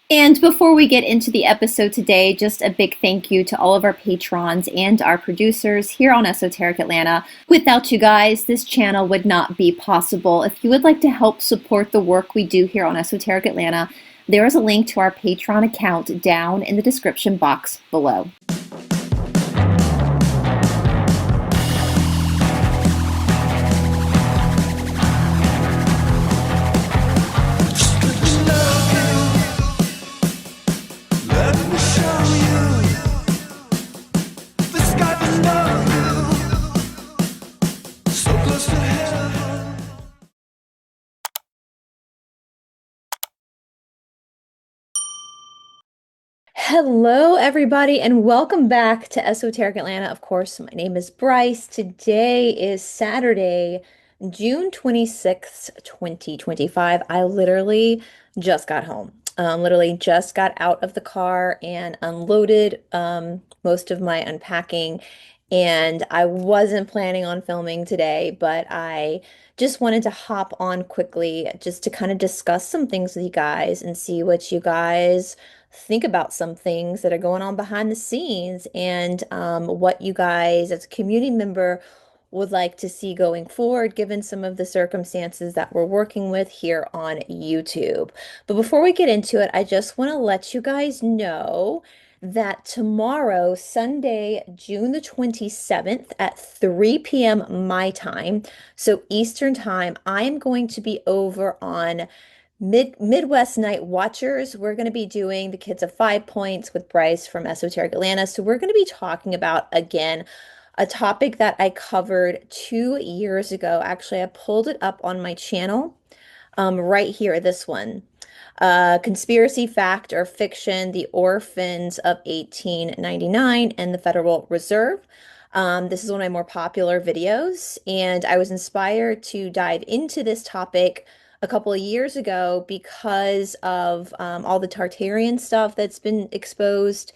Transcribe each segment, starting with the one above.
And before we get into the episode today, just a big thank you to all of our patrons and our producers here on Esoteric Atlanta. Without you guys, this channel would not be possible. If you would like to help support the work we do here on Esoteric Atlanta, there is a link to our Patreon account down in the description box below. Hello, everybody, and welcome back to Esoteric Atlanta. Of course, my name is Bryce. Today is Saturday, June 26th, 2025. I literally just got home. Literally just got out of the car and unloaded most of my unpacking. And I wasn't planning on filming today, but I just wanted to hop on quickly just to kind of discuss some things with you guys and see what you guys think about some things that are going on behind the scenes and what you guys as a community member would like to see going forward, given some of the circumstances that we're working with here on YouTube. But before we get into it, I just want to let you guys know that tomorrow, Sunday, June the 27th at 3 p.m. my time, so Eastern time, I'm going to be over on Midwest Night Watchers. We're going to be doing the Kids of 5 Points with Bryce from Esoteric Atlanta. So we're going to be talking about, again, a topic that I covered 2 years ago. Actually, I pulled it up on my channel right here, this one. Conspiracy Fact or Fiction, The Orphans of 1899 and the Federal Reserve. This is one of my more popular videos, and I was inspired to dive into this topic a couple of years ago because of all the Tartarian stuff that's been exposed,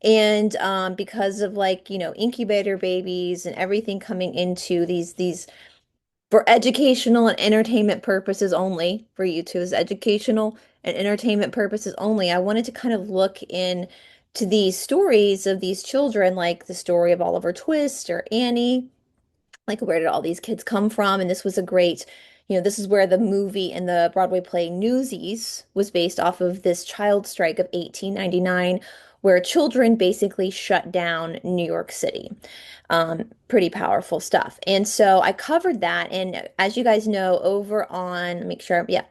and because of, like, incubator babies and everything coming into these for educational and entertainment purposes only, for YouTube is educational and entertainment purposes only. I wanted to kind of look in to these stories of these children, like the story of Oliver Twist or Annie. Like, where did all these kids come from? And this was a great, this is where the movie and the Broadway play Newsies was based off of this child strike of 1899, where children basically shut down New York City. Pretty powerful stuff. And so I covered that. And as you guys know, over on, make sure, yeah,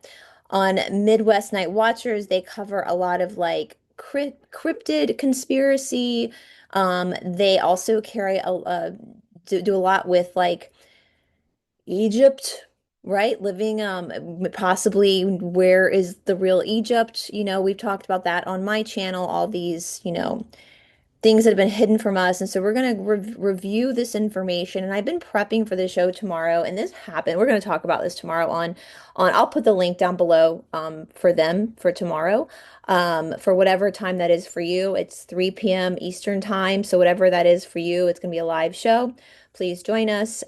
on Midwest Night Watchers, they cover a lot of like cryptid conspiracy. They also carry do a lot with like Egypt, right? Living possibly where is the real Egypt? We've talked about that on my channel, all these, things that have been hidden from us. And so we're going to review this information. And I've been prepping for the show tomorrow, and this happened. We're going to talk about this tomorrow on I'll put the link down below for them for tomorrow. For whatever time that is for you. It's 3 p.m. Eastern time. So whatever that is for you, it's going to be a live show. Please join us.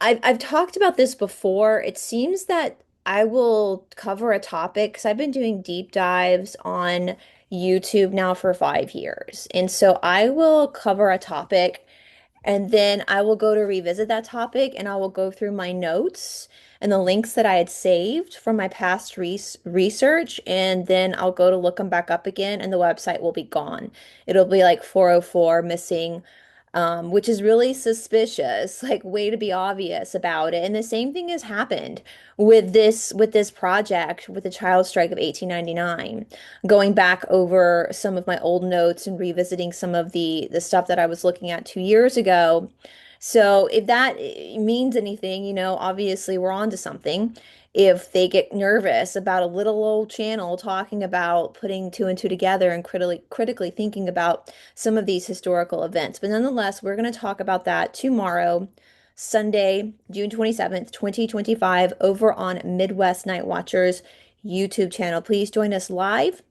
I've talked about this before. It seems that I will cover a topic because I've been doing deep dives on YouTube now for 5 years. And so I will cover a topic and then I will go to revisit that topic and I will go through my notes and the links that I had saved from my past research. And then I'll go to look them back up again and the website will be gone. It'll be like 404 missing, which is really suspicious, like way to be obvious about it. And the same thing has happened with this project with the child strike of 1899. Going back over some of my old notes and revisiting some of the stuff that I was looking at 2 years ago. So if that means anything, obviously we're on to something. If they get nervous about a little old channel talking about putting two and two together and critically thinking about some of these historical events. But nonetheless, we're going to talk about that tomorrow, Sunday, June 27th, 2025, over on Midwest Night Watchers YouTube channel. Please join us live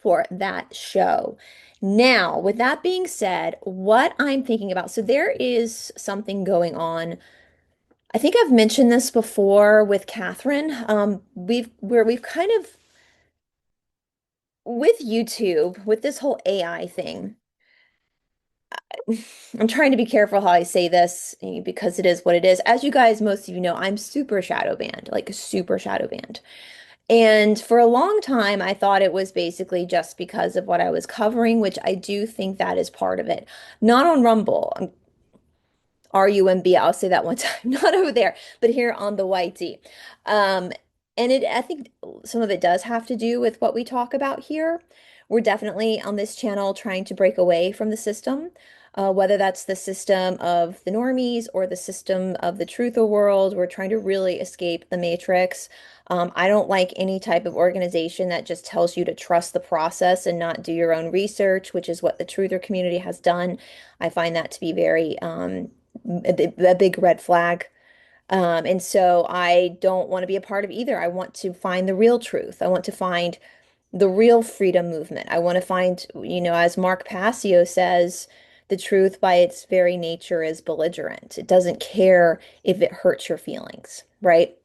for that show. Now, with that being said, what I'm thinking about, so there is something going on. I think I've mentioned this before with Catherine. We've kind of with YouTube, with this whole AI thing, I'm trying to be careful how I say this because it is what it is. As you guys, most of you know, I'm super shadow banned, like super shadow banned. And for a long time, I thought it was basically just because of what I was covering, which I do think that is part of it. Not on Rumble. RUMB, I'll say that one time, not over there, but here on the YT. Um, I think some of it does have to do with what we talk about here. We're definitely on this channel trying to break away from the system, whether that's the system of the normies or the system of the truther world. We're trying to really escape the matrix. I don't like any type of organization that just tells you to trust the process and not do your own research, which is what the truther community has done. I find that to be very a big red flag. And so I don't want to be a part of either. I want to find the real truth. I want to find the real freedom movement. I want to find, as Mark Passio says, the truth by its very nature is belligerent. It doesn't care if it hurts your feelings, right?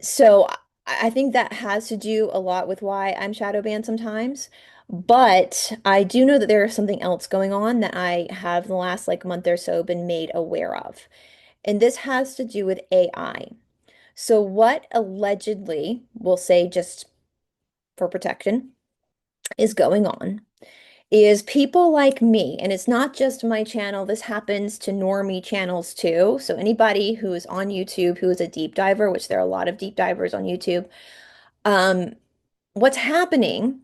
So I think that has to do a lot with why I'm shadow banned sometimes. But I do know that there is something else going on that I have in the last like month or so been made aware of. And this has to do with AI. So what allegedly, we'll say just for protection, is going on is people like me, and it's not just my channel, this happens to normie channels too. So anybody who is on YouTube who is a deep diver, which there are a lot of deep divers on YouTube, um, what's happening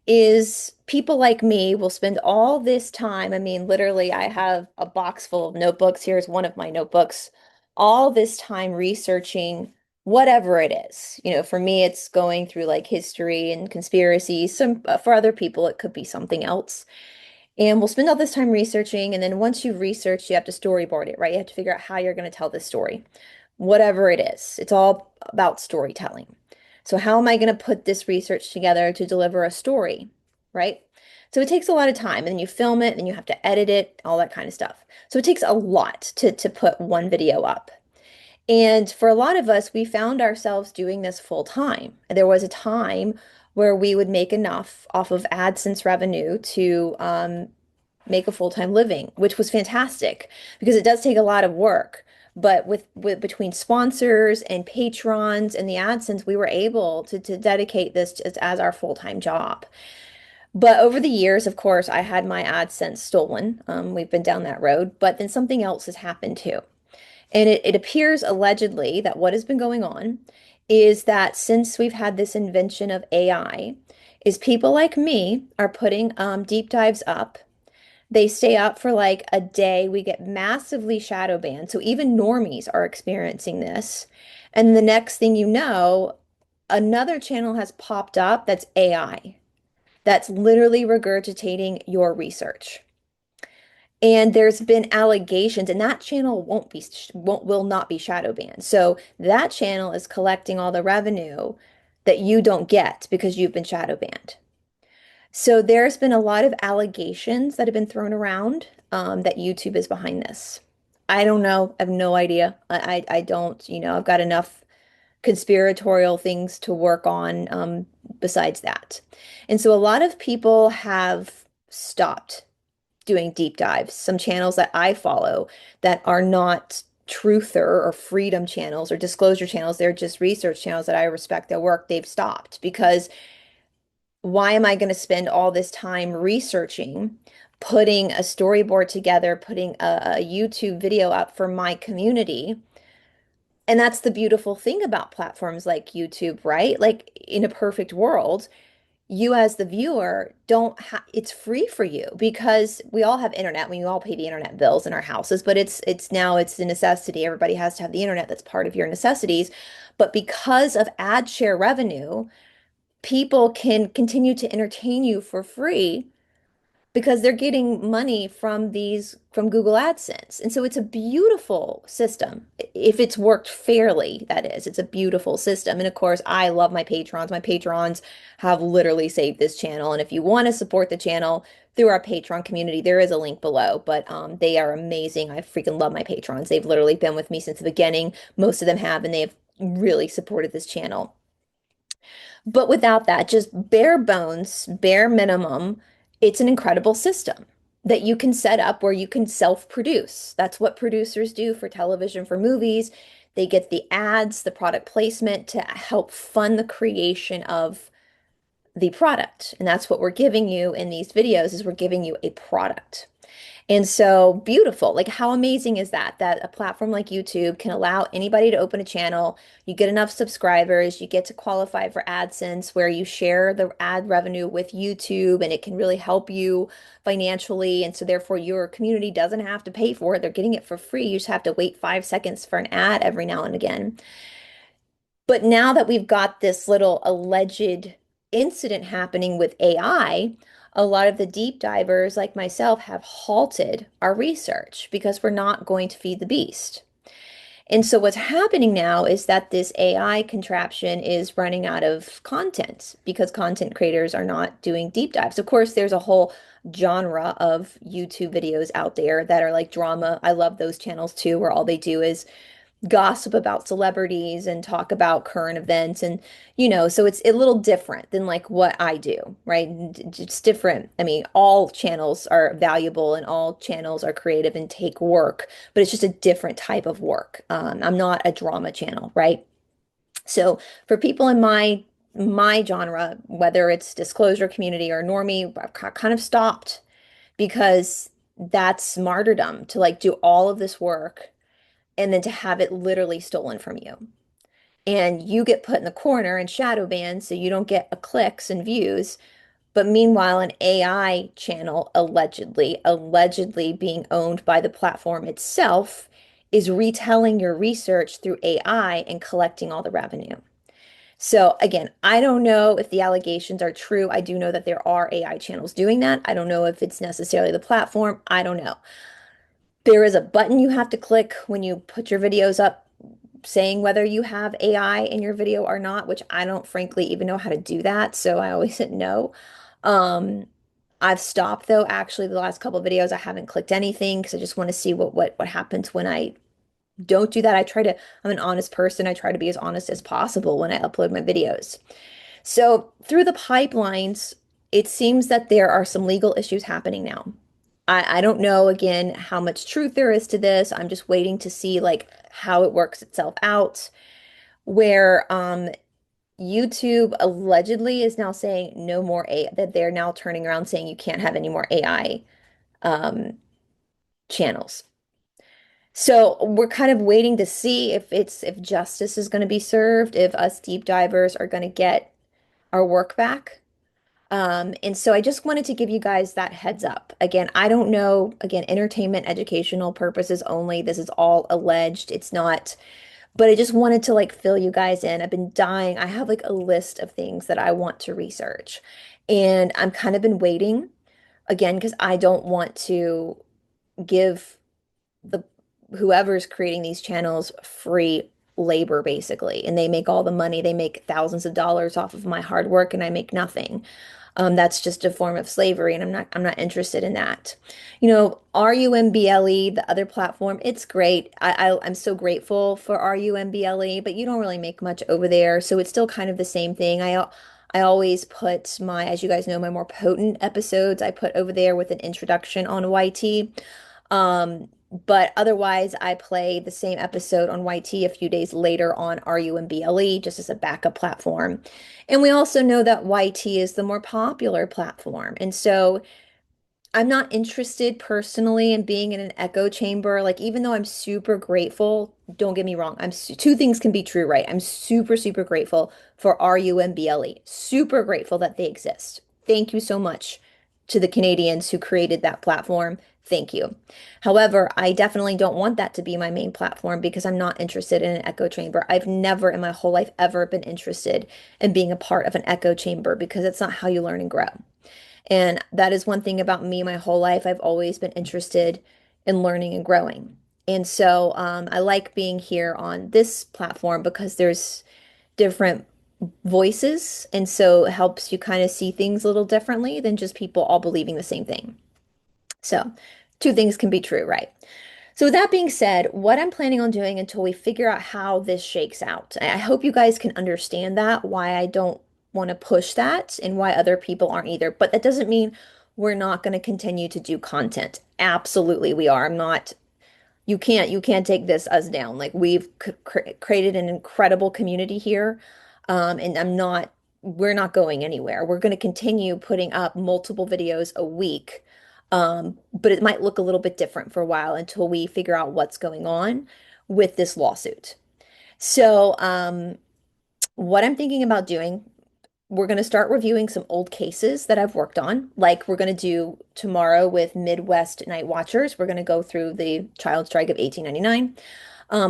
is people like me will spend all this time. I mean, literally, I have a box full of notebooks. Here's one of my notebooks. All this time researching whatever it is. For me, it's going through like history and conspiracy. For other people, it could be something else. And we'll spend all this time researching. And then once you've researched, you have to storyboard it, right? You have to figure out how you're going to tell this story, whatever it is. It's all about storytelling. So how am I going to put this research together to deliver a story, right? So it takes a lot of time, and then you film it, and you have to edit it, all that kind of stuff. So it takes a lot to put one video up. And for a lot of us, we found ourselves doing this full time. There was a time where we would make enough off of AdSense revenue to make a full-time living, which was fantastic because it does take a lot of work. But with between sponsors and patrons and the AdSense, we were able to dedicate this as our full-time job. But over the years, of course, I had my AdSense stolen. We've been down that road, but then something else has happened too. And it appears allegedly that what has been going on is that since we've had this invention of AI, is people like me are putting deep dives up. They stay up for like a day. We get massively shadow banned. So even normies are experiencing this. And the next thing you know, another channel has popped up that's AI, that's literally regurgitating your research. And there's been allegations, and that channel will not be shadow banned. So that channel is collecting all the revenue that you don't get because you've been shadow banned. So there's been a lot of allegations that have been thrown around that YouTube is behind this. I don't know. I have no idea. I don't, I've got enough conspiratorial things to work on besides that. And so a lot of people have stopped doing deep dives. Some channels that I follow that are not truther or freedom channels or disclosure channels, they're just research channels that I respect their work, they've stopped because why am I going to spend all this time researching, putting a storyboard together, putting a YouTube video up for my community? And that's the beautiful thing about platforms like YouTube, right? Like in a perfect world, you as the viewer don't have it's free for you because we all have internet. We all pay the internet bills in our houses, but it's a necessity. Everybody has to have the internet. That's part of your necessities. But because of ad share revenue, people can continue to entertain you for free because they're getting money from Google AdSense. And so it's a beautiful system. If it's worked fairly, that is. It's a beautiful system. And of course, I love my patrons. My patrons have literally saved this channel. And if you want to support the channel through our Patreon community, there is a link below. But they are amazing. I freaking love my patrons. They've literally been with me since the beginning. Most of them have, and they have really supported this channel. But without that, just bare bones, bare minimum, it's an incredible system that you can set up where you can self-produce. That's what producers do for television, for movies. They get the ads, the product placement to help fund the creation of the product. And that's what we're giving you in these videos is we're giving you a product. And so beautiful. Like how amazing is that? That a platform like YouTube can allow anybody to open a channel. You get enough subscribers, you get to qualify for AdSense where you share the ad revenue with YouTube and it can really help you financially. And so therefore your community doesn't have to pay for it. They're getting it for free. You just have to wait 5 seconds for an ad every now and again. But now that we've got this little alleged incident happening with AI, a lot of the deep divers like myself have halted our research because we're not going to feed the beast. And so what's happening now is that this AI contraption is running out of content because content creators are not doing deep dives. Of course, there's a whole genre of YouTube videos out there that are like drama. I love those channels too, where all they do is gossip about celebrities and talk about current events and so it's a little different than like what I do, right? It's different. I mean, all channels are valuable and all channels are creative and take work, but it's just a different type of work. I'm not a drama channel, right? So for people in my genre, whether it's disclosure community or normie, I've kind of stopped because that's martyrdom to like do all of this work and then to have it literally stolen from you. And you get put in the corner and shadow banned so you don't get clicks and views. But meanwhile, an AI channel allegedly being owned by the platform itself is retelling your research through AI and collecting all the revenue. So again, I don't know if the allegations are true. I do know that there are AI channels doing that. I don't know if it's necessarily the platform. I don't know. There is a button you have to click when you put your videos up saying whether you have AI in your video or not, which I don't frankly even know how to do that. So I always said no. Um, I've stopped though. Actually, the last couple of videos, I haven't clicked anything because I just want to see what happens when I don't do that. I'm an honest person. I try to be as honest as possible when I upload my videos. So through the pipelines, it seems that there are some legal issues happening now. I don't know again how much truth there is to this. I'm just waiting to see like how it works itself out. Where YouTube allegedly is now saying no more A that they're now turning around saying you can't have any more AI um, channels. So we're kind of waiting to see if justice is going to be served, if us deep divers are going to get our work back. And so I just wanted to give you guys that heads up. Again, I don't know, again, entertainment, educational purposes only. This is all alleged. It's not, but I just wanted to like fill you guys in. I've been dying. I have like a list of things that I want to research. And I'm kind of been waiting again because I don't want to give the whoever's creating these channels free labor basically. And they make all the money. They make thousands of dollars off of my hard work and I make nothing. That's just a form of slavery, and I'm not interested in that. RUMBLE, the other platform, it's great. I'm so grateful for RUMBLE, but you don't really make much over there, so it's still kind of the same thing. I always put my, as you guys know, my more potent episodes I put over there with an introduction on YT. But otherwise, I play the same episode on YT a few days later on RUMBLE just as a backup platform. And we also know that YT is the more popular platform. And so I'm not interested personally in being in an echo chamber. Like, even though I'm super grateful, don't get me wrong, two things can be true, right? I'm super, super grateful for RUMBLE, super grateful that they exist. Thank you so much to the Canadians who created that platform. Thank you. However, I definitely don't want that to be my main platform because I'm not interested in an echo chamber. I've never in my whole life ever been interested in being a part of an echo chamber because it's not how you learn and grow. And that is one thing about me my whole life. I've always been interested in learning and growing. And so I like being here on this platform because there's different voices. And so it helps you kind of see things a little differently than just people all believing the same thing. So two things can be true, right? So with that being said, what I'm planning on doing until we figure out how this shakes out, I hope you guys can understand that, why I don't want to push that and why other people aren't either. But that doesn't mean we're not going to continue to do content. Absolutely, we are. I'm not you can't take this us down. Like we've created an incredible community here, and we're not going anywhere. We're going to continue putting up multiple videos a week, but it might look a little bit different for a while until we figure out what's going on with this lawsuit. So, what I'm thinking about doing, we're going to start reviewing some old cases that I've worked on, like we're going to do tomorrow with Midwest Night Watchers. We're going to go through the child strike of 1899.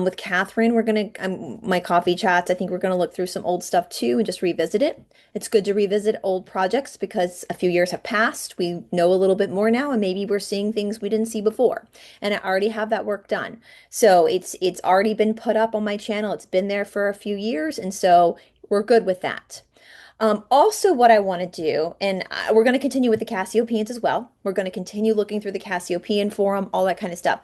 With Catherine, we're going to, my coffee chats, I think we're going to look through some old stuff too and just revisit it. It's good to revisit old projects because a few years have passed. We know a little bit more now, and maybe we're seeing things we didn't see before. And I already have that work done. So it's already been put up on my channel. It's been there for a few years, and so we're good with that. Also, what I want to do, and we're going to continue with the Cassiopeians as well. We're going to continue looking through the Cassiopeian forum, all that kind of stuff.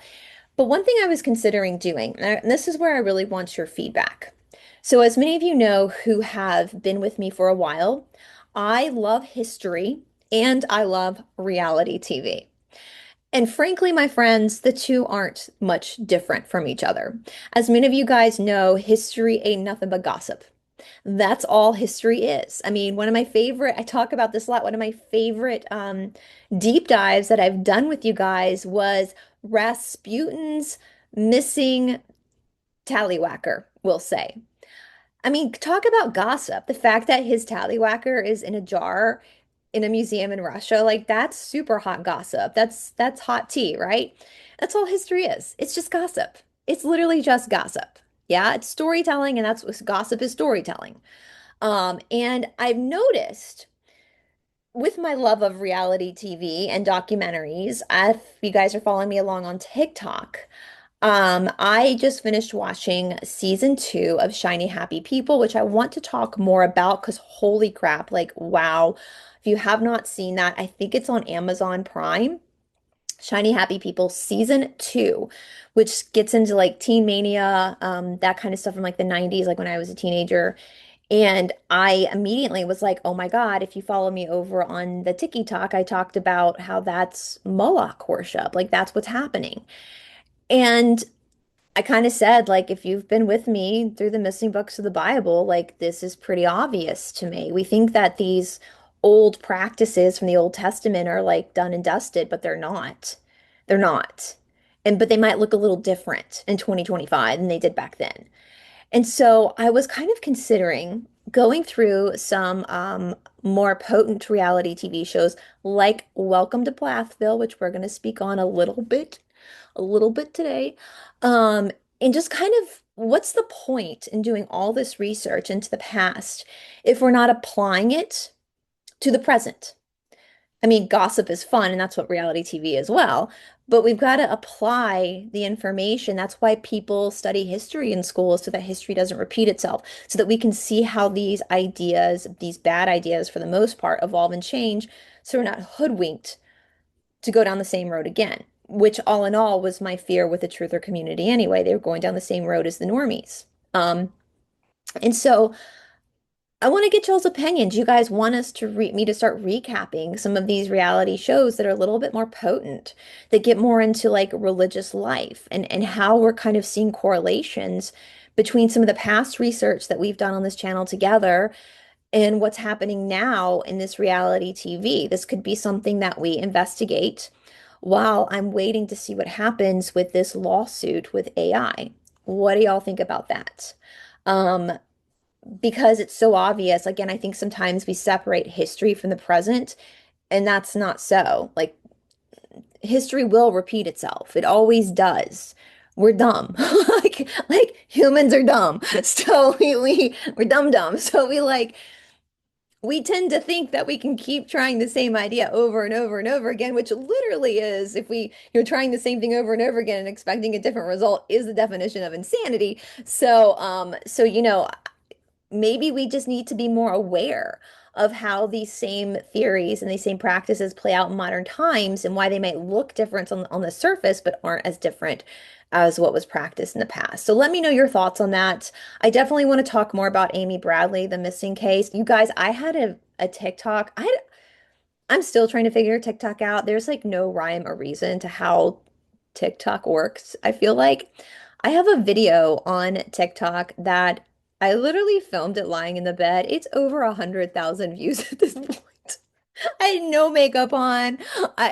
But one thing I was considering doing, and this is where I really want your feedback. So, as many of you know who have been with me for a while, I love history and I love reality TV. And frankly, my friends, the two aren't much different from each other. As many of you guys know, history ain't nothing but gossip. That's all history is. I mean, one of my favorite, I talk about this a lot, one of my favorite deep dives that I've done with you guys was Rasputin's missing tallywhacker, we'll say. I mean, talk about gossip. The fact that his tallywhacker is in a jar in a museum in Russia, like that's super hot gossip. That's hot tea, right? That's all history is. It's just gossip. It's literally just gossip. Yeah, it's storytelling, and that's what gossip is, storytelling. And I've noticed with my love of reality TV and documentaries, if you guys are following me along on TikTok, I just finished watching season 2 of Shiny Happy People, which I want to talk more about because holy crap, like wow. If you have not seen that, I think it's on Amazon Prime. Shiny Happy People season 2, which gets into like teen mania, that kind of stuff from like the 90s, like when I was a teenager. And I immediately was like, oh my God, if you follow me over on the TikTok, I talked about how that's Moloch worship. Like that's what's happening. And I kind of said, like, if you've been with me through the missing books of the Bible, like, this is pretty obvious to me. We think that these old practices from the Old Testament are like done and dusted, but they're not. They're not. And but they might look a little different in 2025 than they did back then. And so I was kind of considering going through some more potent reality TV shows like Welcome to Plathville, which we're going to speak on a little bit today. Um, and just kind of what's the point in doing all this research into the past if we're not applying it to the present? I mean, gossip is fun, and that's what reality TV is as well. But we've got to apply the information. That's why people study history in school, so that history doesn't repeat itself, so that we can see how these ideas, these bad ideas for the most part, evolve and change, so we're not hoodwinked to go down the same road again, which all in all was my fear with the truther community anyway. They were going down the same road as the normies. And so I want to get y'all's opinions. You guys want us to me to start recapping some of these reality shows that are a little bit more potent, that get more into like religious life and how we're kind of seeing correlations between some of the past research that we've done on this channel together and what's happening now in this reality TV. This could be something that we investigate while I'm waiting to see what happens with this lawsuit with AI. What do y'all think about that? Um, because it's so obvious. Again, I think sometimes we separate history from the present, and that's not so. Like history will repeat itself. It always does. We're dumb. Like humans are dumb. So we're dumb. So we tend to think that we can keep trying the same idea over and over and over again, which literally is, if you're trying the same thing over and over again and expecting a different result, is the definition of insanity. So maybe we just need to be more aware of how these same theories and these same practices play out in modern times and why they might look different on the surface, but aren't as different as what was practiced in the past. So let me know your thoughts on that. I definitely want to talk more about Amy Bradley, the missing case. You guys, I had a TikTok. I'm still trying to figure TikTok out. There's like no rhyme or reason to how TikTok works. I feel like I have a video on TikTok that I literally filmed it lying in the bed. It's over 100,000 views at this point. I had no makeup on,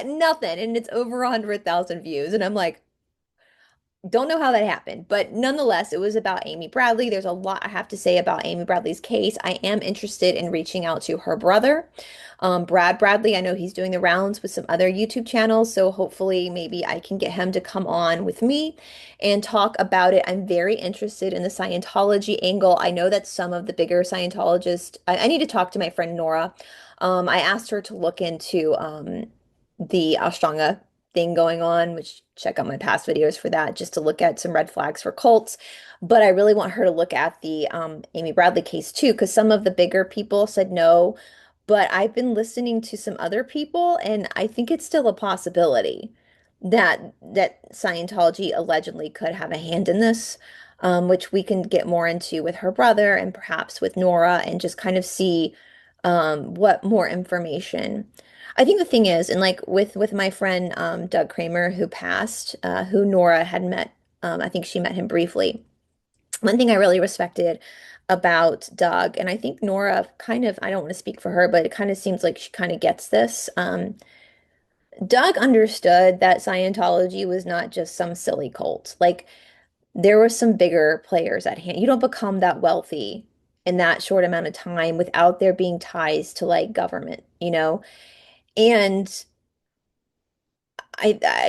nothing, and it's over 100,000 views. And I'm like, don't know how that happened, but nonetheless, it was about Amy Bradley. There's a lot I have to say about Amy Bradley's case. I am interested in reaching out to her brother, Brad Bradley. I know he's doing the rounds with some other YouTube channels, so hopefully maybe I can get him to come on with me and talk about it. I'm very interested in the Scientology angle. I know that some of the bigger Scientologists, I need to talk to my friend Nora. I asked her to look into the Ashtanga thing going on, which check out my past videos for that, just to look at some red flags for cults. But I really want her to look at the Amy Bradley case too, because some of the bigger people said no. But I've been listening to some other people, and I think it's still a possibility that Scientology allegedly could have a hand in this, which we can get more into with her brother and perhaps with Nora and just kind of see what more information. I think the thing is, and like with my friend Doug Kramer who passed, who Nora had met, I think she met him briefly. One thing I really respected about Doug, and I think Nora kind of, I don't want to speak for her, but it kind of seems like she kind of gets this. Doug understood that Scientology was not just some silly cult. Like there were some bigger players at hand. You don't become that wealthy in that short amount of time without there being ties to like government, you know? And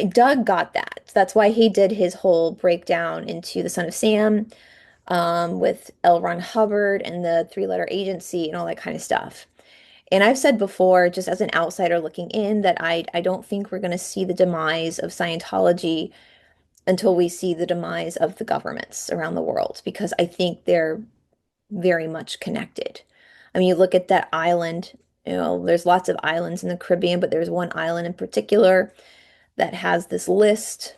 Doug got that. That's why he did his whole breakdown into the Son of Sam, with L. Ron Hubbard and the three-letter agency and all that kind of stuff. And I've said before, just as an outsider looking in, that I don't think we're going to see the demise of Scientology until we see the demise of the governments around the world, because I think they're very much connected. I mean, you look at that island, there's lots of islands in the Caribbean, but there's one island in particular that has this list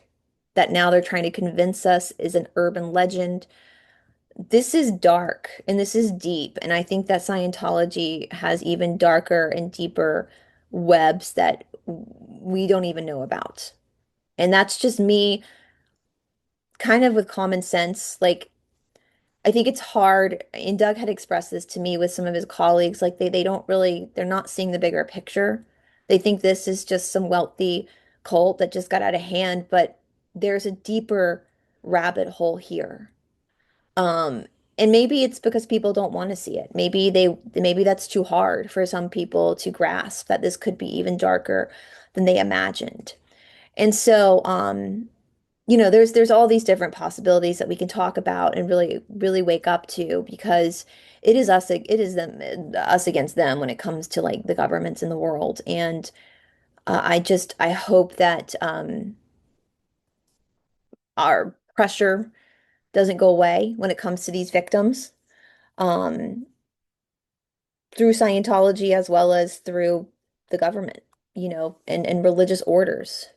that now they're trying to convince us is an urban legend. This is dark and this is deep. And I think that Scientology has even darker and deeper webs that we don't even know about. And that's just me kind of with common sense. Like, I think it's hard, and Doug had expressed this to me with some of his colleagues, like they don't really, they're not seeing the bigger picture. They think this is just some wealthy cult that just got out of hand, but there's a deeper rabbit hole here. Um, and maybe it's because people don't want to see it. Maybe that's too hard for some people to grasp that this could be even darker than they imagined. And so, there's all these different possibilities that we can talk about and really, really wake up to, because it is them, us against them when it comes to like the governments in the world. And I hope that our pressure doesn't go away when it comes to these victims, um, through Scientology as well as through the government, and religious orders.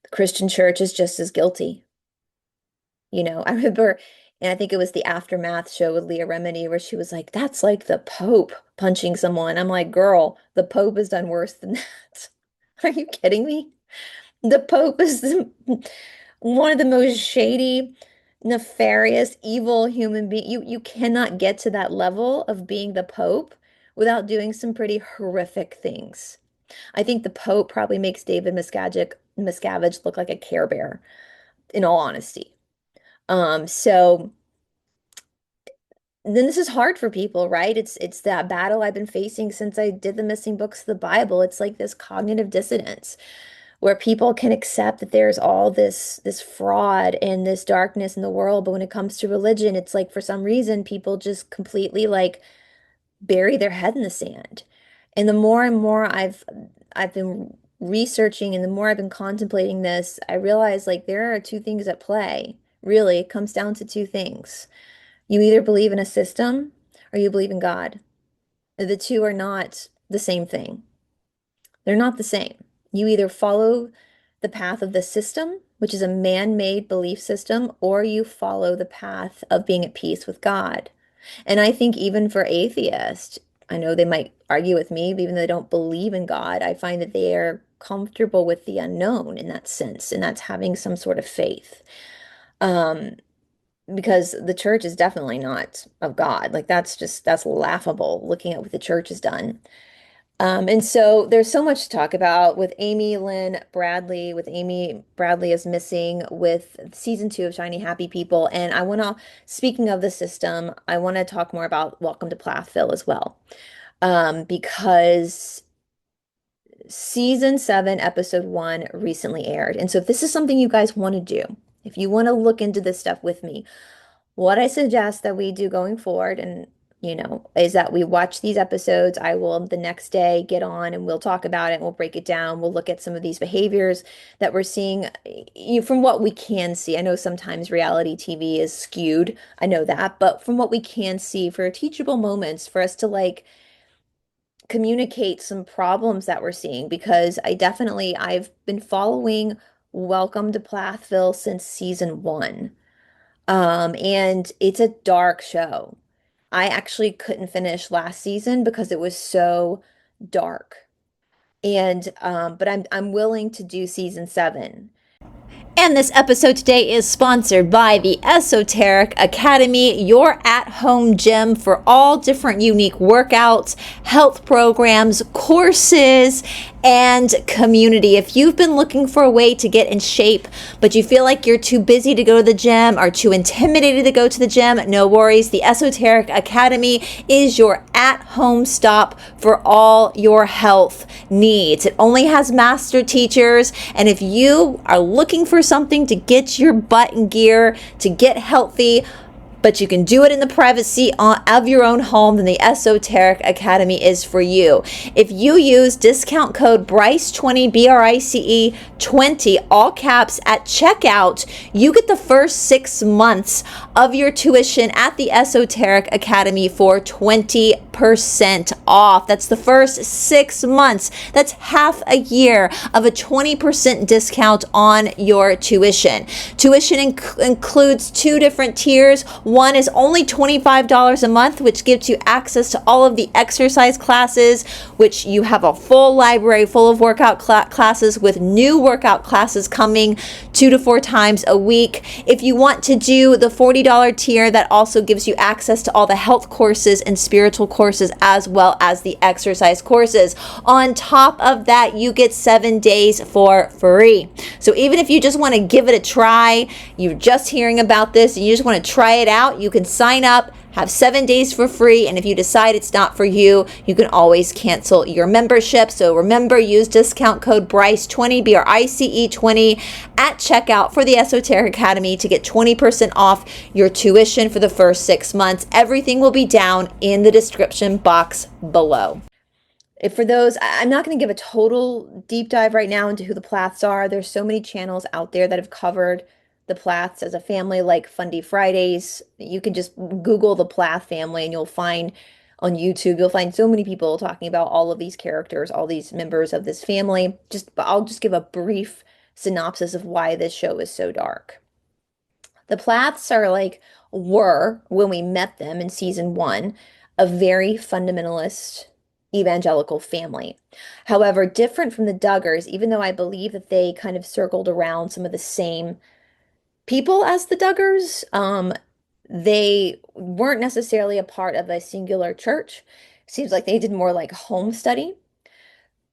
The Christian church is just as guilty. I remember, and I think it was the Aftermath show with Leah Remini where she was like, that's like the Pope punching someone. I'm like, girl, the Pope has done worse than that. Are you kidding me? The Pope is one of the most shady, nefarious, evil human being. You cannot get to that level of being the Pope without doing some pretty horrific things. I think the Pope probably makes David Miscavige look like a Care Bear, in all honesty. So then this is hard for people, right? It's that battle I've been facing since I did the missing books of the Bible. It's like this cognitive dissonance where people can accept that there's all this fraud and this darkness in the world, but when it comes to religion, it's like for some reason people just completely like bury their head in the sand. And the more and more I've been researching and the more I've been contemplating this, I realize like there are two things at play. Really, it comes down to two things. You either believe in a system or you believe in God. The two are not the same thing. They're not the same. You either follow the path of the system, which is a man-made belief system, or you follow the path of being at peace with God. And I think even for atheists, I know they might argue with me, but even though they don't believe in God, I find that they are comfortable with the unknown in that sense, and that's having some sort of faith. Um, because the church is definitely not of God. Like that's laughable looking at what the church has done. And so there's so much to talk about with Amy Lynn Bradley, with Amy Bradley is missing, with season 2 of Shiny Happy People. And I want to, speaking of the system, I want to talk more about Welcome to Plathville as well. Because season 7, episode 1 recently aired. And so if this is something you guys want to do, if you want to look into this stuff with me, what I suggest that we do going forward, and is that we watch these episodes. I will the next day get on and we'll talk about it. We'll break it down. We'll look at some of these behaviors that we're seeing from what we can see. I know sometimes reality TV is skewed. I know that, but from what we can see for teachable moments for us to like communicate some problems that we're seeing because I've been following Welcome to Plathville since season 1. And it's a dark show. I actually couldn't finish last season because it was so dark. And but I'm willing to do season 7. And this episode today is sponsored by the Esoteric Academy, your at-home gym for all different unique workouts, health programs, courses, and community. If you've been looking for a way to get in shape, but you feel like you're too busy to go to the gym or too intimidated to go to the gym, no worries. The Esoteric Academy is your at-home stop for all your health needs. It only has master teachers, and if you are looking for something to get your butt in gear, to get healthy, but you can do it in the privacy of your own home, then the Esoteric Academy is for you. If you use discount code BRICE20, BRICE 20, all caps at checkout, you get the first 6 months of your tuition at the Esoteric Academy for 20% off. That's the first 6 months. That's half a year of a 20% discount on your tuition. Tuition includes 2 different tiers. One is only $25 a month, which gives you access to all of the exercise classes, which you have a full library full of workout classes with new workout classes coming 2 to 4 times a week. If you want to do the $40 tier, that also gives you access to all the health courses and spiritual courses as well as the exercise courses. On top of that, you get 7 days for free. So even if you just want to give it a try, you're just hearing about this and you just want to try it out, you can sign up, have 7 days for free, and if you decide it's not for you, you can always cancel your membership. So remember, use discount code BRICE20, BRICE20 at checkout for the Esoteric Academy to get 20% off your tuition for the first 6 months. Everything will be down in the description box below. If for those, I'm not going to give a total deep dive right now into who the Plaths are. There's so many channels out there that have covered the Plaths as a family, like Fundy Fridays. You can just Google the Plath family and you'll find on YouTube, you'll find so many people talking about all of these characters, all these members of this family. I'll just give a brief synopsis of why this show is so dark. The Plaths were, when we met them in season 1, a very fundamentalist evangelical family. However, different from the Duggars, even though I believe that they kind of circled around some of the same people as the Duggars, they weren't necessarily a part of a singular church. Seems like they did more like home study.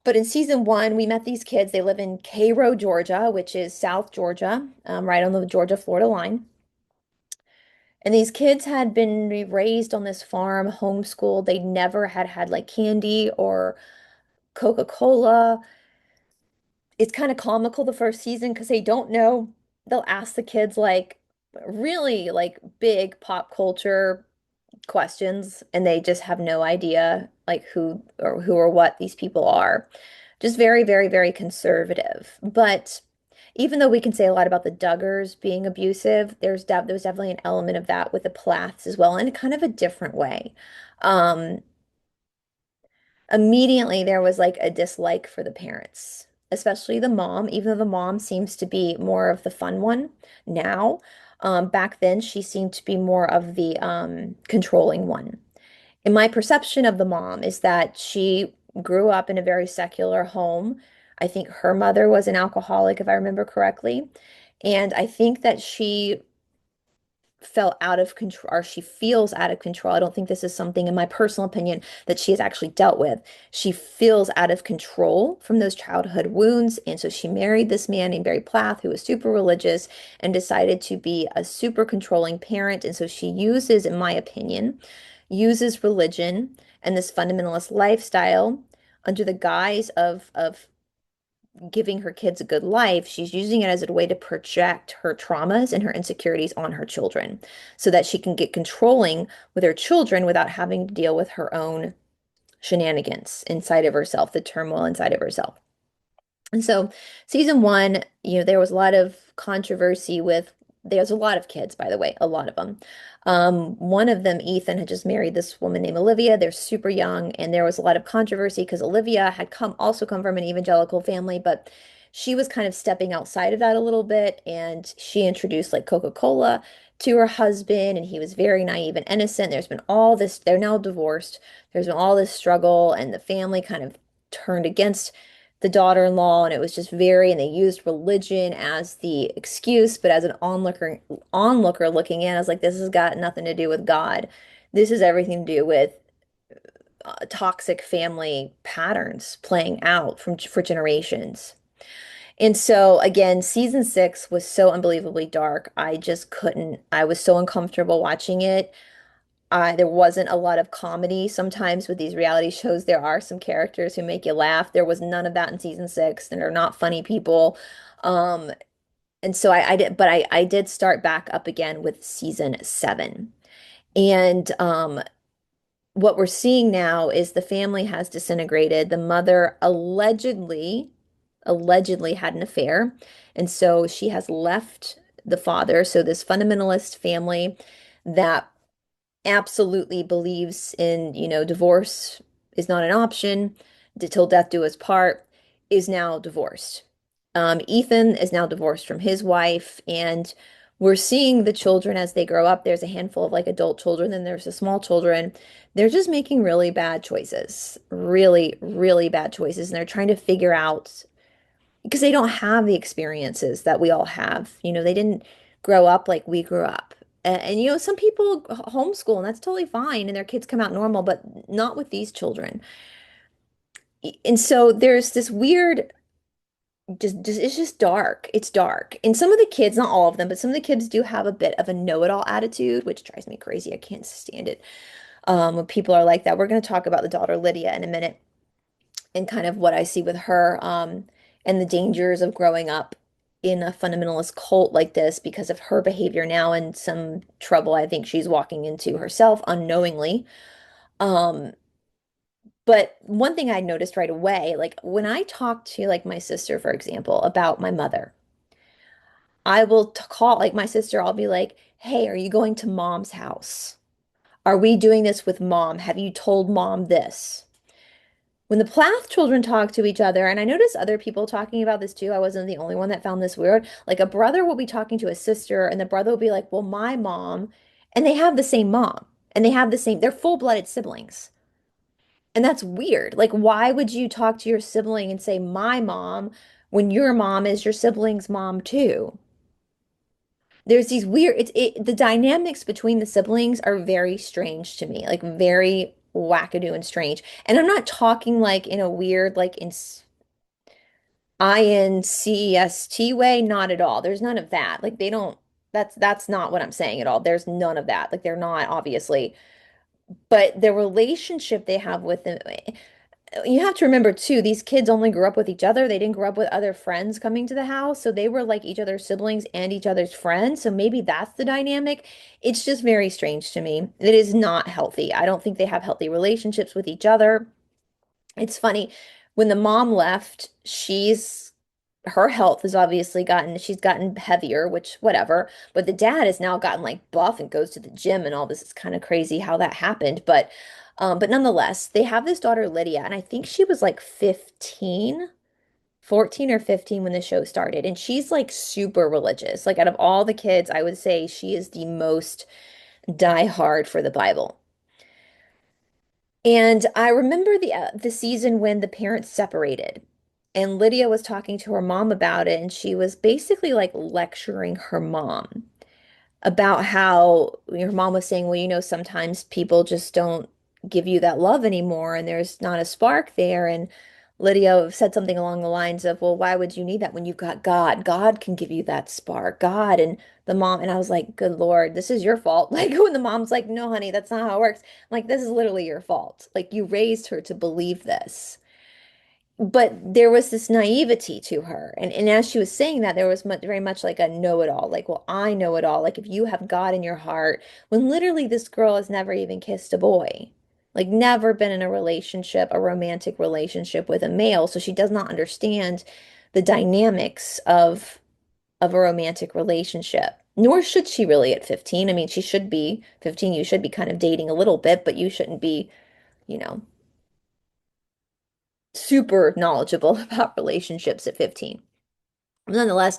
But in season 1, we met these kids. They live in Cairo, Georgia, which is South Georgia, right on the Georgia-Florida line. And these kids had been raised on this farm, homeschooled. They never had like candy or Coca-Cola. It's kind of comical the first season because they don't know. They'll ask the kids like really like big pop culture questions and they just have no idea like who or what these people are. Just very, very, very conservative. But even though we can say a lot about the Duggars being abusive, there's definitely an element of that with the Plaths as well, in kind of a different way. Um, immediately there was like a dislike for the parents, especially the mom, even though the mom seems to be more of the fun one now. Back then, she seemed to be more of the controlling one. And my perception of the mom is that she grew up in a very secular home. I think her mother was an alcoholic, if I remember correctly. And I think that she felt out of control, or she feels out of control. I don't think this is something, in my personal opinion, that she has actually dealt with. She feels out of control from those childhood wounds. And so she married this man named Barry Plath, who was super religious and decided to be a super controlling parent. And so she uses, in my opinion, uses religion and this fundamentalist lifestyle under the guise of giving her kids a good life. She's using it as a way to project her traumas and her insecurities on her children so that she can get controlling with her children without having to deal with her own shenanigans inside of herself, the turmoil inside of herself. And so, season one, there was a lot of controversy with, there's a lot of kids, by the way, a lot of them. One of them, Ethan, had just married this woman named Olivia. They're super young, and there was a lot of controversy because Olivia had also come from an evangelical family, but she was kind of stepping outside of that a little bit, and she introduced like Coca-Cola to her husband, and he was very naive and innocent. There's been all this, they're now divorced. There's been all this struggle, and the family kind of turned against the daughter-in-law, and it was just very, and they used religion as the excuse, but as an onlooker looking in, I was like, this has got nothing to do with God. This has everything to do with toxic family patterns playing out for generations. And so again, season six was so unbelievably dark. I just couldn't, I was so uncomfortable watching it. There wasn't a lot of comedy. Sometimes with these reality shows, there are some characters who make you laugh. There was none of that in season six, and they're not funny people. Um, and so I did, but I did start back up again with season seven. And what we're seeing now is the family has disintegrated. The mother allegedly had an affair, and so she has left the father. So this fundamentalist family that absolutely believes in, divorce is not an option, till death do us part, is now divorced. Ethan is now divorced from his wife, and we're seeing the children as they grow up. There's a handful of like adult children, then there's the small children. They're just making really bad choices, really, really bad choices, and they're trying to figure out because they don't have the experiences that we all have. They didn't grow up like we grew up. And some people homeschool, and that's totally fine, and their kids come out normal, but not with these children. And so there's this weird, just it's just dark. It's dark. And some of the kids, not all of them, but some of the kids do have a bit of a know-it-all attitude, which drives me crazy. I can't stand it. When people are like that. We're going to talk about the daughter Lydia in a minute and kind of what I see with her, and the dangers of growing up in a fundamentalist cult like this because of her behavior now and some trouble I think she's walking into herself unknowingly. Um, but one thing I noticed right away, like when I talk to like my sister, for example, about my mother, I will call like my sister, I'll be like, "Hey, are you going to mom's house? Are we doing this with mom? Have you told mom this?" When the Plath children talk to each other, and I noticed other people talking about this too, I wasn't the only one that found this weird. Like a brother will be talking to a sister, and the brother will be like, well, my mom, and they have the same mom, and they're full-blooded siblings. And that's weird. Like, why would you talk to your sibling and say, my mom, when your mom is your sibling's mom too? There's these weird, the dynamics between the siblings are very strange to me, like very wackadoo and strange. And I'm not talking like in a weird, like in INCEST way, not at all. There's none of that. Like they don't, that's not what I'm saying at all. There's none of that. Like they're not obviously, but the relationship they have with them, you have to remember too, these kids only grew up with each other. They didn't grow up with other friends coming to the house. So they were like each other's siblings and each other's friends. So maybe that's the dynamic. It's just very strange to me. It is not healthy. I don't think they have healthy relationships with each other. It's funny. When the mom left, she's her health has obviously she's gotten heavier, which whatever. But the dad has now gotten like buff and goes to the gym and all this. It's kind of crazy how that happened. But nonetheless, they have this daughter, Lydia, and I think she was like 15, 14 or 15 when the show started. And she's like super religious. Like out of all the kids, I would say she is the most die hard for the Bible. And I remember the season when the parents separated, and Lydia was talking to her mom about it, and she was basically like lecturing her mom about how your mom was saying, well, sometimes people just don't give you that love anymore, and there's not a spark there. And Lydia said something along the lines of, well, why would you need that when you've got God? God can give you that spark. God. And the mom, and I was like, good Lord, this is your fault. Like when the mom's like, no, honey, that's not how it works. I'm like, this is literally your fault. Like you raised her to believe this. But there was this naivety to her. And as she was saying that, there was very much like a know-it-all. Like, well, I know it all. Like if you have God in your heart, when literally this girl has never even kissed a boy, like never been in a relationship, a romantic relationship with a male. So she does not understand the dynamics of a romantic relationship. Nor should she really at 15. I mean, she should be 15. You should be kind of dating a little bit, but you shouldn't be, you know, super knowledgeable about relationships at 15. Nonetheless,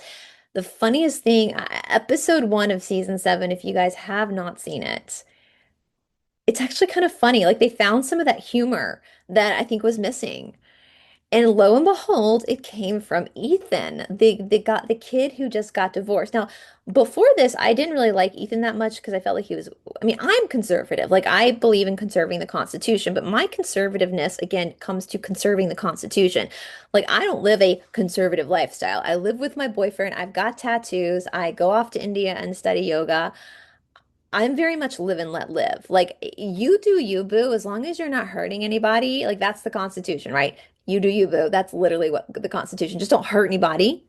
the funniest thing, episode 1 of season 7, if you guys have not seen it, it's actually kind of funny. Like they found some of that humor that I think was missing. And lo and behold, it came from Ethan. They got the kid who just got divorced. Now, before this, I didn't really like Ethan that much because I felt like he was, I mean, I'm conservative. Like I believe in conserving the Constitution, but my conservativeness again comes to conserving the Constitution. Like I don't live a conservative lifestyle. I live with my boyfriend. I've got tattoos. I go off to India and study yoga. I'm very much live and let live. Like you do you, boo, as long as you're not hurting anybody. Like that's the Constitution, right? You do you, boo. That's literally what the Constitution. Just don't hurt anybody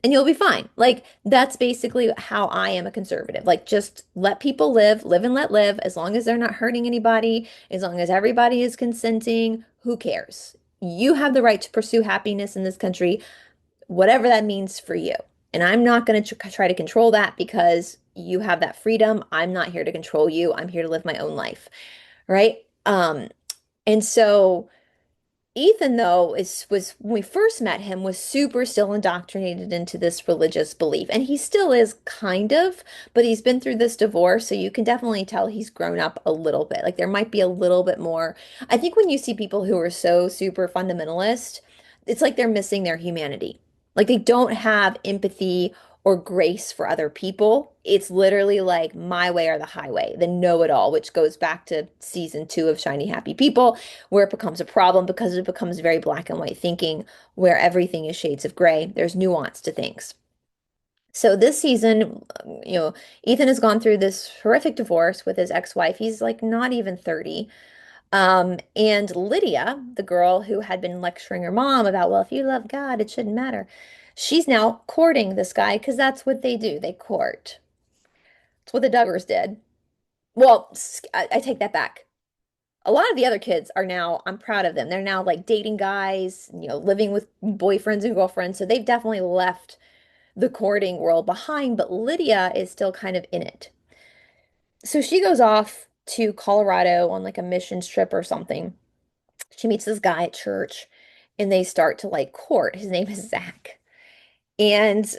and you'll be fine. Like that's basically how I am a conservative. Like just let people live, live and let live, as long as they're not hurting anybody, as long as everybody is consenting, who cares? You have the right to pursue happiness in this country, whatever that means for you. And I'm not going to try to control that because you have that freedom. I'm not here to control you. I'm here to live my own life, right? And so Ethan, though, was when we first met him, was super still indoctrinated into this religious belief. And he still is kind of, but he's been through this divorce, so you can definitely tell he's grown up a little bit. Like there might be a little bit more. I think when you see people who are so super fundamentalist, it's like they're missing their humanity. Like they don't have empathy or grace for other people. It's literally like my way or the highway, the know-it-all, which goes back to season 2 of Shiny Happy People where it becomes a problem because it becomes very black and white thinking, where everything is shades of gray. There's nuance to things. So this season, Ethan has gone through this horrific divorce with his ex-wife. He's like not even 30. And Lydia, the girl who had been lecturing her mom about, well, if you love God, it shouldn't matter. She's now courting this guy because that's what they do. They court. It's what the Duggars did. Well, I take that back. A lot of the other kids are now, I'm proud of them. They're now like dating guys, living with boyfriends and girlfriends. So they've definitely left the courting world behind, but Lydia is still kind of in it. So she goes off to Colorado on like a missions trip or something. She meets this guy at church and they start to like court. His name is Zach. And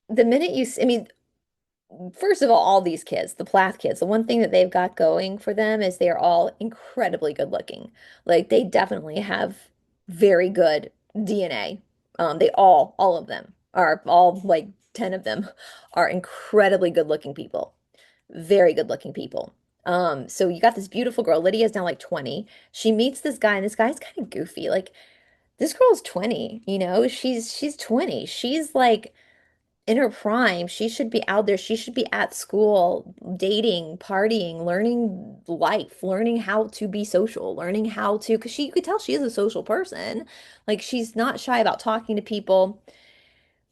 the minute I mean, first of all these kids, the Plath kids, the one thing that they've got going for them is they are all incredibly good looking. Like they definitely have very good DNA. They all of them are all like 10 of them are incredibly good looking people. Very good looking people. So you got this beautiful girl. Lydia's now like 20. She meets this guy, and this guy's kind of goofy. Like this girl's 20, she's 20. She's like in her prime. She should be out there. She should be at school, dating, partying, learning life, learning how to be social, learning how to, because you could tell she is a social person. Like she's not shy about talking to people.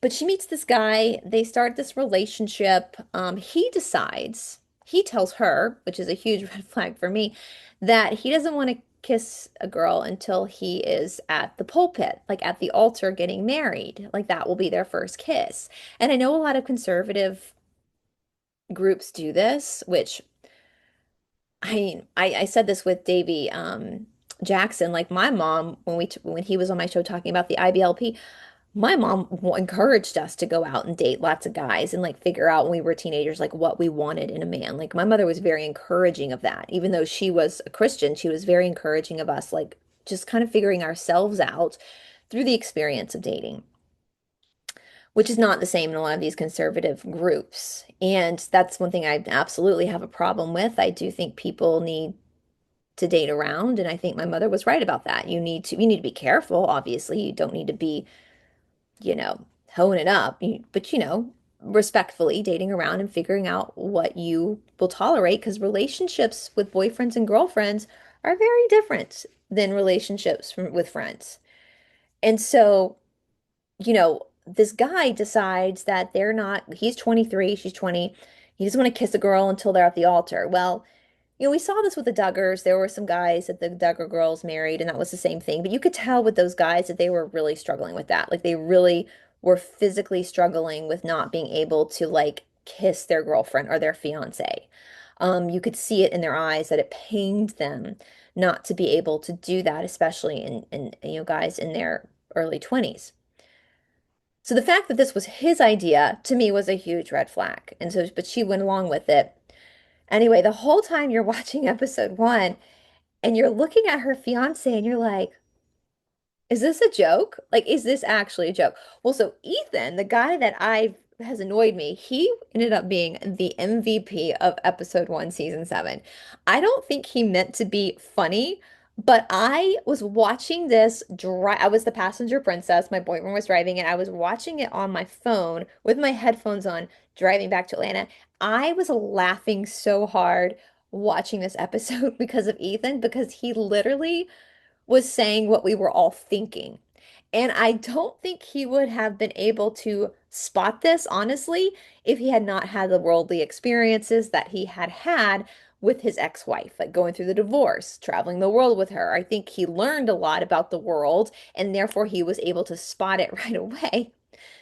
But she meets this guy. They start this relationship. He tells her, which is a huge red flag for me, that he doesn't want to kiss a girl until he is at the pulpit, like at the altar getting married. Like that will be their first kiss. And I know a lot of conservative groups do this, which I mean, I said this with Davy Jackson. Like my mom, when he was on my show talking about the IBLP, my mom encouraged us to go out and date lots of guys and like figure out when we were teenagers like what we wanted in a man. Like my mother was very encouraging of that. Even though she was a Christian, she was very encouraging of us like just kind of figuring ourselves out through the experience of dating, which is not the same in a lot of these conservative groups. And that's one thing I absolutely have a problem with. I do think people need to date around, and I think my mother was right about that. You need to be careful, obviously. You don't need to be, hone it up, but respectfully dating around and figuring out what you will tolerate because relationships with boyfriends and girlfriends are very different than relationships with friends. And so, this guy decides that he's 23, she's 20. He doesn't want to kiss a girl until they're at the altar. Well, we saw this with the Duggars. There were some guys that the Duggar girls married, and that was the same thing. But you could tell with those guys that they were really struggling with that. Like they really were physically struggling with not being able to like kiss their girlfriend or their fiance. You could see it in their eyes that it pained them not to be able to do that, especially in guys in their early 20s. So the fact that this was his idea to me was a huge red flag. And so, but she went along with it. Anyway, the whole time you're watching episode one and you're looking at her fiance and you're like, is this a joke? Like, is this actually a joke? Well, so Ethan, the guy that I has annoyed me, he ended up being the MVP of episode one, season seven. I don't think he meant to be funny, but I was watching this drive. I was the passenger princess. My boyfriend was driving, and I was watching it on my phone with my headphones on, driving back to Atlanta. I was laughing so hard watching this episode because of Ethan, because he literally was saying what we were all thinking. And I don't think he would have been able to spot this, honestly, if he had not had the worldly experiences that he had had with his ex-wife, like going through the divorce, traveling the world with her. I think he learned a lot about the world, and therefore he was able to spot it right away.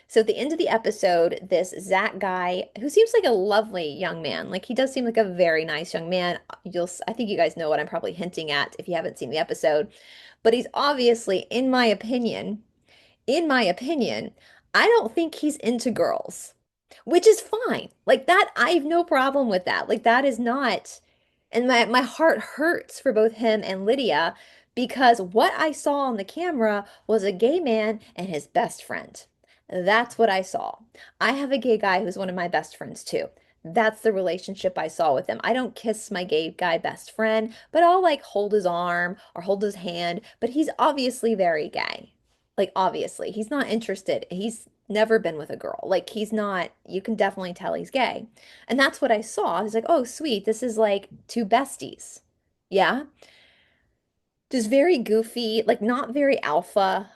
So at the end of the episode, this Zach guy, who seems like a lovely young man, like he does seem like a very nice young man. I think you guys know what I'm probably hinting at if you haven't seen the episode, but he's obviously, in my opinion, I don't think he's into girls, which is fine. Like that, I have no problem with that. Like that is not, and my heart hurts for both him and Lydia because what I saw on the camera was a gay man and his best friend. That's what I saw. I have a gay guy who's one of my best friends too. That's the relationship I saw with him. I don't kiss my gay guy best friend, but I'll like hold his arm or hold his hand, but he's obviously very gay. Like, obviously, he's not interested. He's never been with a girl. Like, he's not, you can definitely tell he's gay. And that's what I saw. I was like, oh, sweet. This is like two besties. Yeah. Just very goofy, like not very alpha.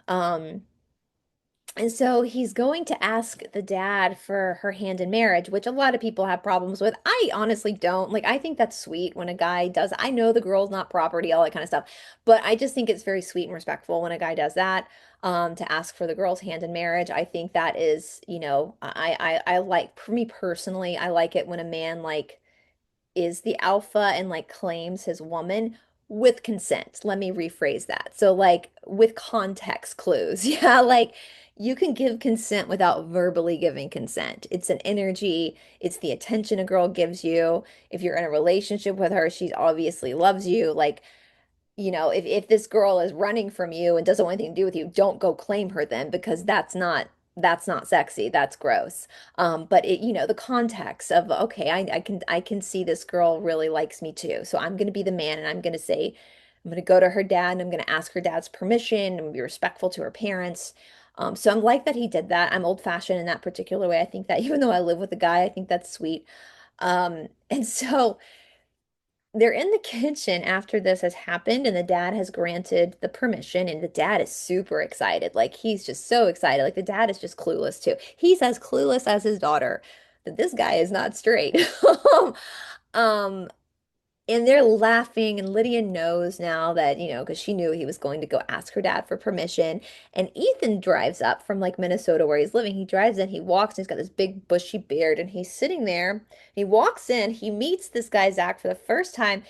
And so he's going to ask the dad for her hand in marriage, which a lot of people have problems with. I honestly don't. Like, I think that's sweet when a guy does. I know the girl's not property, all that kind of stuff, but I just think it's very sweet and respectful when a guy does that, to ask for the girl's hand in marriage. I think that is, I like, for me personally, I like it when a man like is the alpha and like claims his woman with consent. Let me rephrase that. So like with context clues. Yeah, like you can give consent without verbally giving consent. It's an energy, it's the attention a girl gives you. If you're in a relationship with her, she obviously loves you. Like, if this girl is running from you and doesn't want anything to do with you, don't go claim her then because that's not sexy. That's gross. But the context of okay, I can see this girl really likes me too. So I'm gonna be the man and I'm gonna go to her dad and I'm gonna ask her dad's permission and be respectful to her parents. So I'm like that he did that. I'm old fashioned in that particular way. I think that even though I live with a guy, I think that's sweet. And so they're in the kitchen after this has happened, and the dad has granted the permission, and the dad is super excited. Like, he's just so excited. Like, the dad is just clueless too. He's as clueless as his daughter that this guy is not straight. Um, And they're laughing, and Lydia knows now that, because she knew he was going to go ask her dad for permission. And Ethan drives up from like Minnesota where he's living. He drives in, he walks, and he's got this big bushy beard, and he's sitting there. He walks in, he meets this guy, Zach, for the first time,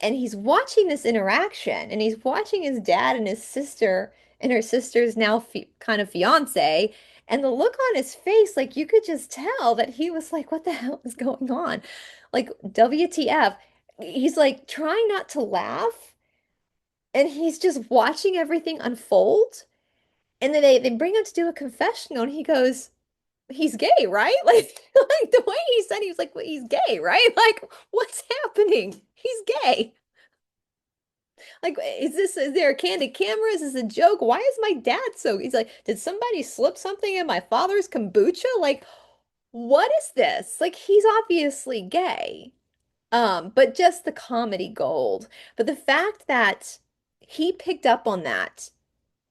and he's watching this interaction, and he's watching his dad and his sister and her sister's now fi kind of fiance. And the look on his face, like you could just tell that he was like, what the hell is going on? Like, WTF? He's like trying not to laugh, and he's just watching everything unfold. And then they bring him to do a confessional, and he goes, he's gay, right? Like the way he said, he was like, well, he's gay, right? Like, what's happening? He's gay. Like, is there a candid camera? Is this a joke? Why is my dad so? He's like, did somebody slip something in my father's kombucha? Like, what is this? Like, he's obviously gay. But just the comedy gold. But the fact that he picked up on that,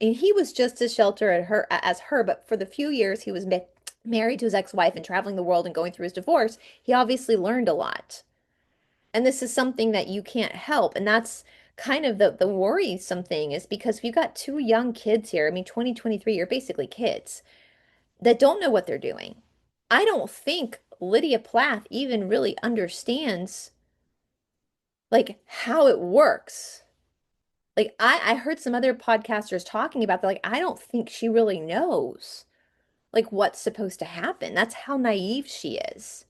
and he was just as sheltered as her, but for the few years he was married to his ex-wife and traveling the world and going through his divorce, he obviously learned a lot. And this is something that you can't help. And that's kind of the worrisome thing, is because we've got two young kids here. I mean, 2023, you're basically kids that don't know what they're doing. I don't think Lydia Plath even really understands like how it works. Like I heard some other podcasters talking about that. Like, I don't think she really knows like what's supposed to happen. That's how naive she is.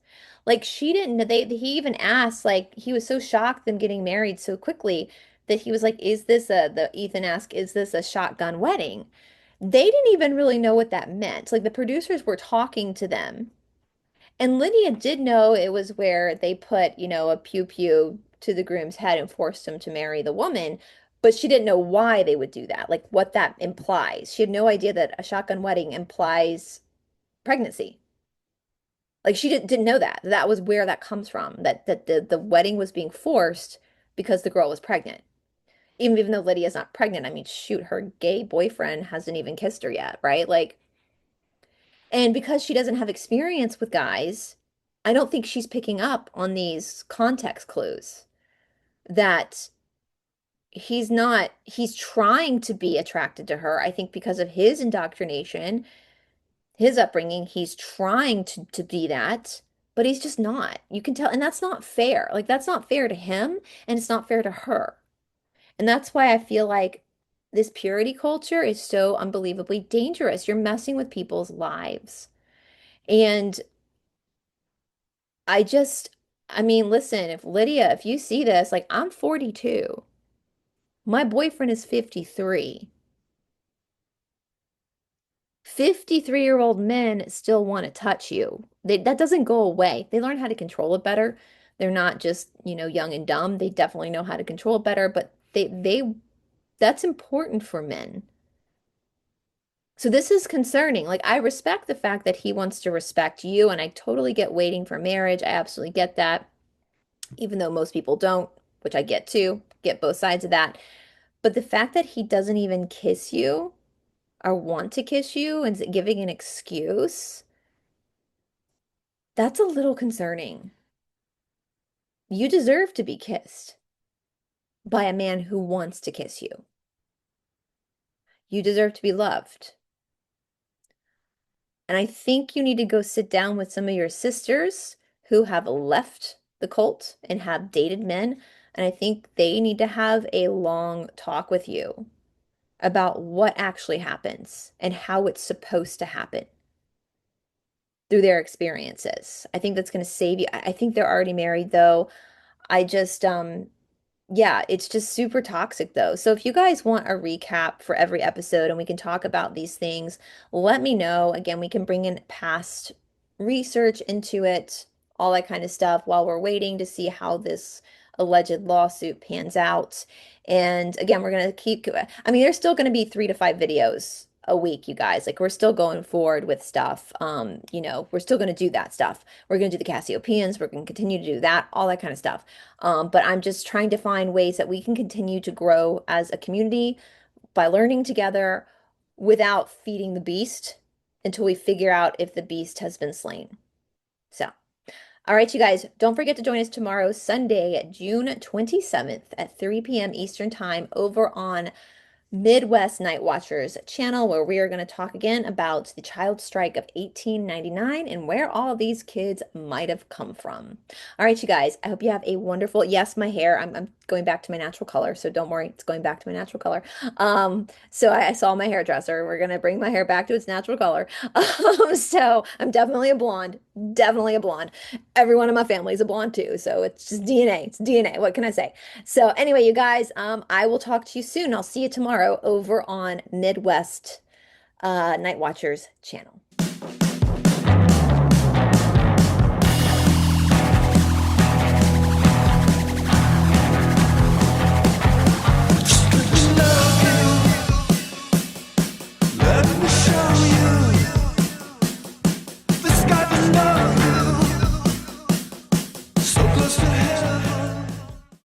Like, she didn't know. He even asked, like, he was so shocked them getting married so quickly that he was like, is this a the Ethan asked, is this a shotgun wedding? They didn't even really know what that meant. Like, the producers were talking to them, and Lydia did know it was where they put, a pew pew to the groom's head and forced him to marry the woman, but she didn't know why they would do that, like what that implies. She had no idea that a shotgun wedding implies pregnancy. Like, she didn't know that. That was where that comes from, that the wedding was being forced because the girl was pregnant. Even though Lydia's not pregnant, I mean, shoot, her gay boyfriend hasn't even kissed her yet, right? Like, and because she doesn't have experience with guys, I don't think she's picking up on these context clues that he's trying to be attracted to her. I think because of his indoctrination, his upbringing, he's trying to be that, but he's just not. You can tell, and that's not fair. Like, that's not fair to him, and it's not fair to her. And that's why I feel like this purity culture is so unbelievably dangerous. You're messing with people's lives. And I just, I mean, listen, if you see this, like, I'm 42. My boyfriend is 53. 53-year-old men still want to touch you. That doesn't go away. They learn how to control it better. They're not just, young and dumb. They definitely know how to control it better, but that's important for men. So this is concerning. Like, I respect the fact that he wants to respect you, and I totally get waiting for marriage. I absolutely get that, even though most people don't, which I get too, get both sides of that. But the fact that he doesn't even kiss you or want to kiss you and giving an excuse, that's a little concerning. You deserve to be kissed by a man who wants to kiss you. You deserve to be loved. And I think you need to go sit down with some of your sisters who have left the cult and have dated men. And I think they need to have a long talk with you about what actually happens and how it's supposed to happen through their experiences. I think that's going to save you. I think they're already married though. I just, yeah, it's just super toxic though. So if you guys want a recap for every episode and we can talk about these things, let me know. Again, we can bring in past research into it, all that kind of stuff while we're waiting to see how this alleged lawsuit pans out. And again, we're going to I mean, there's still going to be 3 to 5 videos a week, you guys. Like, we're still going forward with stuff. We're still going to do that stuff. We're going to do the Cassiopeians. We're going to continue to do that, all that kind of stuff. But I'm just trying to find ways that we can continue to grow as a community by learning together without feeding the beast until we figure out if the beast has been slain. So, All right, you guys, don't forget to join us tomorrow, Sunday, June 27th at 3 p.m. Eastern Time over on Midwest Night Watchers channel, where we are going to talk again about the child strike of 1899 and where all these kids might have come from. All right, you guys, I hope you have a wonderful, yes, my hair, I'm going back to my natural color, so don't worry, it's going back to my natural color. So I saw my hairdresser. We're going to bring my hair back to its natural color. So I'm definitely a blonde, definitely a blonde. Everyone in my family is a blonde too, so it's just DNA. It's DNA. What can I say? So anyway, you guys, I will talk to you soon. I'll see you tomorrow over on Midwest Night Watchers channel. Let me show you the sky below.